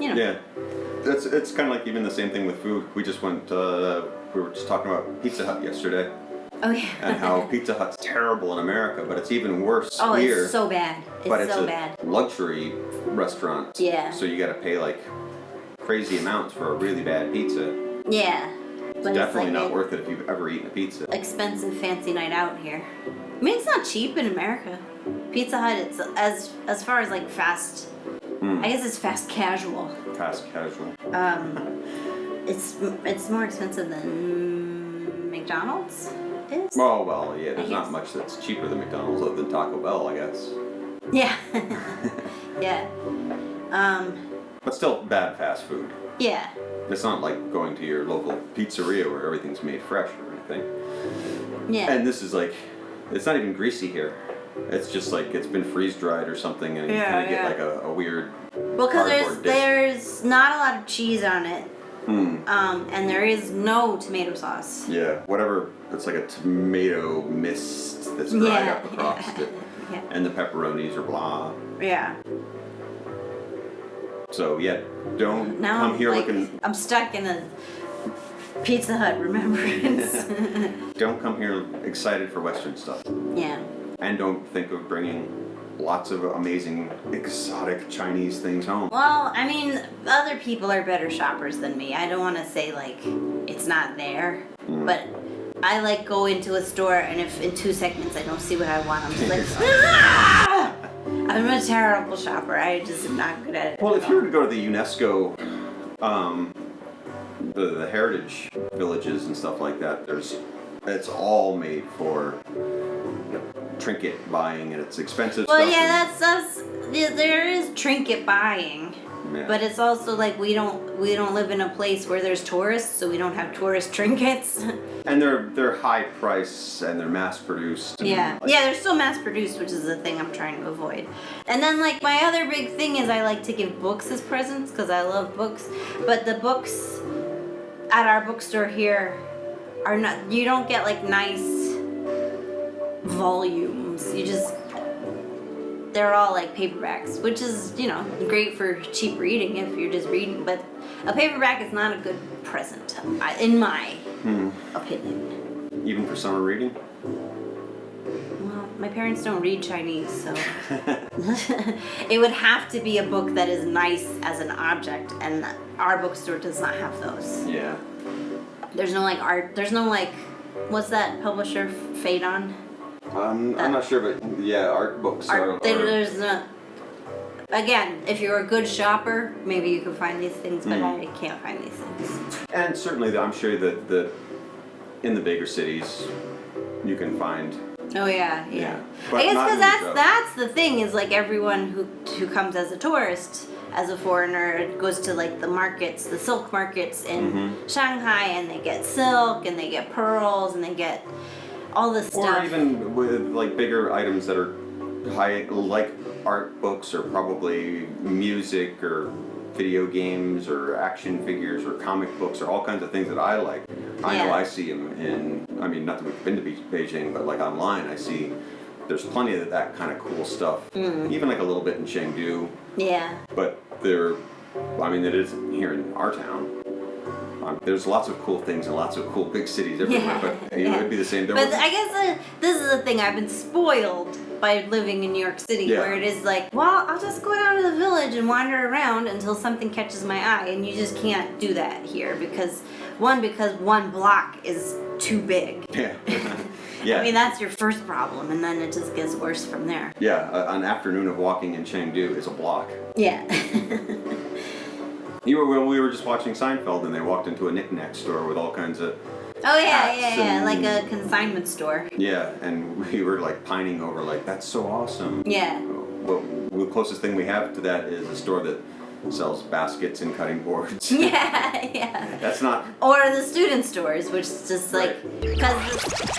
you know. Yeah. It's kind of like even the same thing with food. We just went, we were just talking about Pizza Hut yesterday. Oh, yeah. And how Pizza Hut's terrible in America, but it's even worse here. It's so bad. It's so bad. Luxury restaurant. Yeah. So you got to pay like crazy amounts for a really bad pizza. Yeah. It's definitely not worth it if you've ever eaten a pizza. Expensive fancy night out here. I mean, it's not cheap in America. Pizza Hut, it's as far as like fast. I guess it's fast casual. Fast casual. It's more expensive than McDonald's is. Well, yeah. There's not much that's cheaper than McDonald's other than Taco Bell, I guess. Yeah. Yeah. But still, bad fast food. Yeah. It's not like going to your local pizzeria where everything's made fresh or anything. Yeah. And this is like, it's not even greasy here. It's just like it's been freeze dried or something, and you kind of get like a weird. Well, because there's not a lot of cheese on it, and there is no tomato sauce. Yeah, whatever. It's like a tomato mist that's dried up across it, and the pepperonis are blah. Yeah. So yeah, don't now come here looking. I'm stuck in a Pizza Hut remembrance. Don't come here excited for Western stuff. Yeah. And don't think of bringing lots of amazing exotic Chinese things home. Well, I mean, other people are better shoppers than me. I don't want to say like it's not there, but I like go into a store and if in 2 seconds I don't see what I want, I'm just like, ah! I'm a terrible shopper. I just am not good at it. Well, if you were to go to the UNESCO, the heritage villages and stuff like that, it's all made for trinket buying, and it's expensive well, stuff. Yeah, there is trinket buying, but it's also like we don't live in a place where there's tourists, so we don't have tourist trinkets. And they're high price and they're mass produced. Yeah, they're still mass produced, which is the thing I'm trying to avoid. And then like my other big thing is I like to give books as presents because I love books, but the books at our bookstore here are not. You don't get like nice volumes. They're all like paperbacks, which is, great for cheap reading if you're just reading, but a paperback is not a good present, in my opinion. Even for summer reading? Well, my parents don't read Chinese, so it would have to be a book that is nice as an object, and our bookstore does not have those. Yeah. There's no like art, there's no like, what's that publisher, Phaidon? I'm not sure, but yeah, art books are... There's no... Again, if you're a good shopper, maybe you can find these things, but I can't find these things. And certainly, I'm sure that in the bigger cities, you can find... Oh, yeah. But I guess because that's the thing, is like everyone who comes as a tourist, as a foreigner, goes to like the markets, the silk markets in Shanghai, and they get silk, and they get pearls, and they get... all this stuff. Or even with like bigger items that are high, like art books or probably music or video games or action figures or comic books or all kinds of things that I like. I know I see them I mean, not that we've been to Beijing, but like online I see there's plenty of that kind of cool stuff. Even like a little bit in Chengdu. Yeah. But it is here in our town. There's lots of cool things and lots of cool big cities everywhere, but it would be the same. But I guess this is the thing. I've been spoiled by living in New York City, where it is like, well, I'll just go down to the village and wander around until something catches my eye, and you just can't do that here because one block is too big. Yeah. Yeah. I mean, that's your first problem, and then it just gets worse from there. Yeah, an afternoon of walking in Chengdu is a block. Yeah. We were just watching Seinfeld, and they walked into a knick-knack store with all kinds of like a consignment store. Yeah, and we were like pining over like, that's so awesome. Yeah. Well, the closest thing we have to that is a store that sells baskets and cutting boards. Yeah. That's not... Or the student stores, which is just like... because